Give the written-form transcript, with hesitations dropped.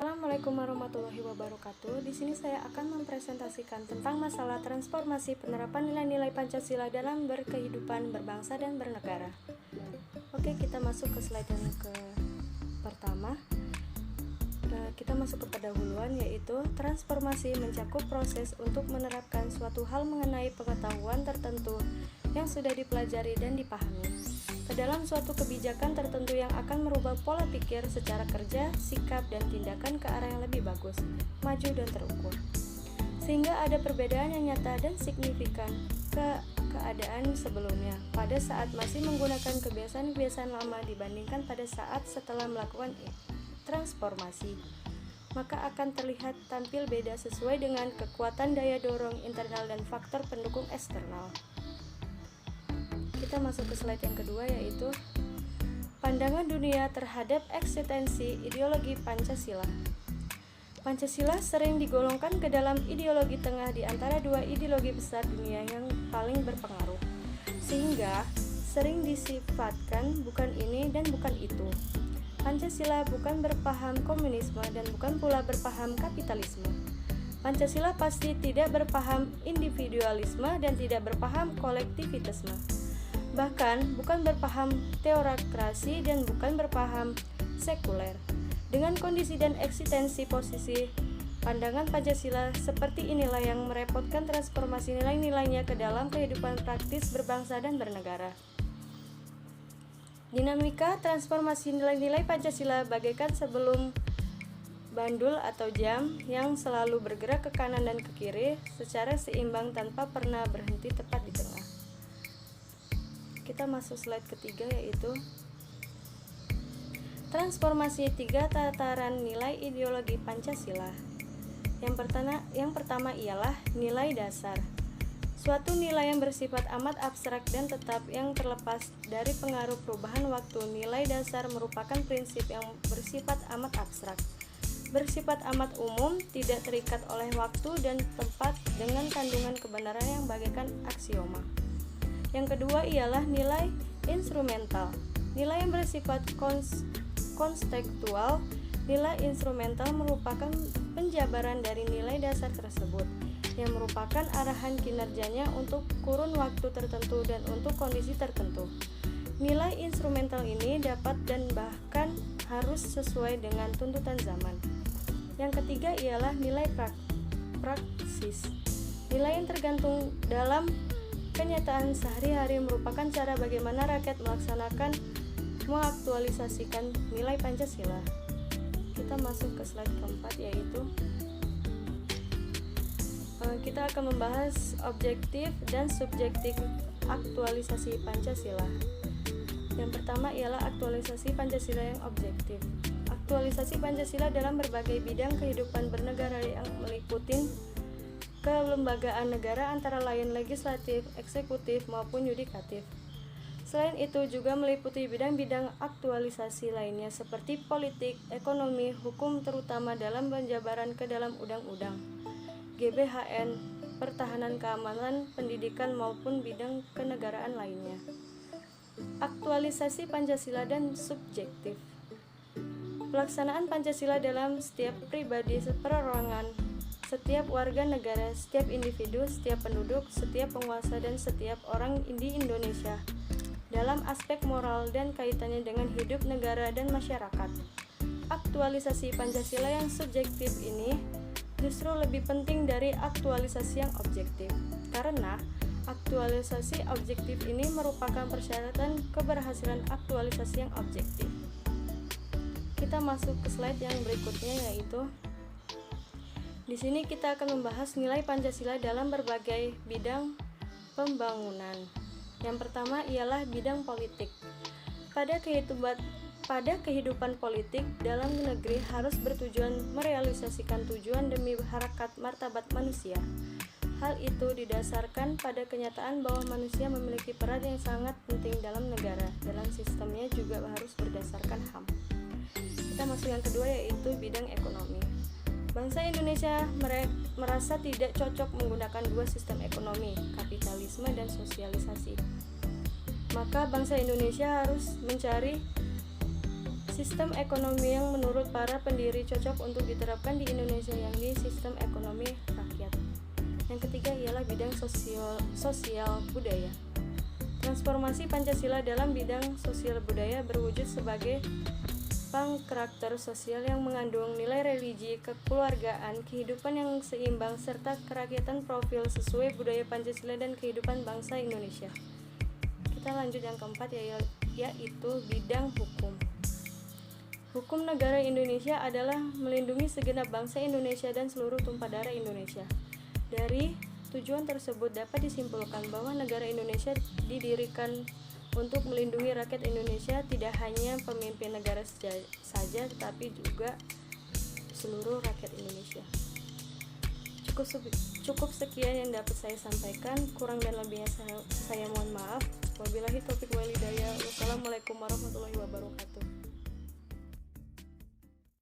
Assalamualaikum warahmatullahi wabarakatuh. Di sini saya akan mempresentasikan tentang masalah transformasi penerapan nilai-nilai Pancasila dalam berkehidupan berbangsa dan bernegara. Oke, kita masuk ke slide yang pertama. Kita masuk ke pendahuluan, yaitu transformasi mencakup proses untuk menerapkan suatu hal mengenai pengetahuan tertentu yang sudah dipelajari dan dipahami ke dalam suatu kebijakan tertentu yang akan merubah pola pikir secara kerja, sikap, dan tindakan ke arah yang lebih bagus, maju, dan terukur. Sehingga ada perbedaan yang nyata dan signifikan ke keadaan sebelumnya pada saat masih menggunakan kebiasaan-kebiasaan lama dibandingkan pada saat setelah melakukan transformasi. Maka akan terlihat tampil beda sesuai dengan kekuatan daya dorong internal dan faktor pendukung eksternal. Kita masuk ke slide yang kedua, yaitu pandangan dunia terhadap eksistensi ideologi Pancasila. Pancasila sering digolongkan ke dalam ideologi tengah di antara dua ideologi besar dunia yang paling berpengaruh, sehingga sering disifatkan bukan ini dan bukan itu. Pancasila bukan berpaham komunisme dan bukan pula berpaham kapitalisme. Pancasila pasti tidak berpaham individualisme dan tidak berpaham kolektivitasme. Bahkan bukan berpaham teokrasi dan bukan berpaham sekuler. Dengan kondisi dan eksistensi posisi pandangan Pancasila seperti inilah yang merepotkan transformasi nilai-nilainya ke dalam kehidupan praktis berbangsa dan bernegara. Dinamika transformasi nilai-nilai Pancasila bagaikan sebelum bandul atau jam yang selalu bergerak ke kanan dan ke kiri secara seimbang tanpa pernah berhenti tepat di tengah. Kita masuk slide ketiga, yaitu transformasi tiga tataran nilai ideologi Pancasila. Yang pertama ialah nilai dasar. Suatu nilai yang bersifat amat abstrak dan tetap yang terlepas dari pengaruh perubahan waktu. Nilai dasar merupakan prinsip yang bersifat amat abstrak, bersifat amat umum, tidak terikat oleh waktu dan tempat dengan kandungan kebenaran yang bagaikan aksioma. Yang kedua ialah nilai instrumental. Nilai yang bersifat konstekstual. Nilai instrumental merupakan penjabaran dari nilai dasar tersebut, yang merupakan arahan kinerjanya untuk kurun waktu tertentu dan untuk kondisi tertentu. Nilai instrumental ini dapat dan bahkan harus sesuai dengan tuntutan zaman. Yang ketiga ialah nilai praksis. Nilai yang tergantung dalam kenyataan sehari-hari merupakan cara bagaimana rakyat mengaktualisasikan nilai Pancasila. Kita masuk ke slide keempat, yaitu kita akan membahas objektif dan subjektif aktualisasi Pancasila. Yang pertama ialah aktualisasi Pancasila yang objektif. Aktualisasi Pancasila dalam berbagai bidang kehidupan bernegara yang meliputi kelembagaan negara antara lain legislatif, eksekutif, maupun yudikatif. Selain itu juga meliputi bidang-bidang aktualisasi lainnya seperti politik, ekonomi, hukum terutama dalam penjabaran ke dalam undang-undang, GBHN, pertahanan keamanan, pendidikan maupun bidang kenegaraan lainnya. Aktualisasi Pancasila dan subjektif. Pelaksanaan Pancasila dalam setiap pribadi perorangan, setiap warga negara, setiap individu, setiap penduduk, setiap penguasa, dan setiap orang di Indonesia dalam aspek moral dan kaitannya dengan hidup negara dan masyarakat. Aktualisasi Pancasila yang subjektif ini justru lebih penting dari aktualisasi yang objektif, karena aktualisasi objektif ini merupakan persyaratan keberhasilan aktualisasi yang objektif. Kita masuk ke slide yang berikutnya, yaitu di sini kita akan membahas nilai Pancasila dalam berbagai bidang pembangunan. Yang pertama ialah bidang politik. Pada kehidupan politik dalam negeri harus bertujuan merealisasikan tujuan demi harakat martabat manusia. Hal itu didasarkan pada kenyataan bahwa manusia memiliki peran yang sangat penting dalam negara. Dalam sistemnya juga harus berdasarkan HAM. Kita masuk yang kedua, yaitu bidang ekonomi. Bangsa Indonesia merasa tidak cocok menggunakan dua sistem ekonomi, kapitalisme dan sosialisasi. Maka bangsa Indonesia harus mencari Sistem ekonomi yang menurut para pendiri cocok untuk diterapkan di Indonesia yakni sistem ekonomi rakyat. Yang ketiga ialah bidang sosial budaya. Transformasi Pancasila dalam bidang sosial budaya berwujud sebagai pangkarakter sosial yang mengandung nilai religi, kekeluargaan, kehidupan yang seimbang, serta kerakyatan profil sesuai budaya Pancasila dan kehidupan bangsa Indonesia. Kita lanjut yang keempat yaitu bidang hukum. Hukum negara Indonesia adalah melindungi segenap bangsa Indonesia dan seluruh tumpah darah Indonesia. Dari tujuan tersebut dapat disimpulkan bahwa negara Indonesia didirikan untuk melindungi rakyat Indonesia, tidak hanya pemimpin negara saja, tetapi juga seluruh rakyat Indonesia. Cukup sekian yang dapat saya sampaikan, kurang dan lebihnya saya mohon maaf. Wabillahi taufiq wal hidayah. Wassalamualaikum warahmatullahi wabarakatuh.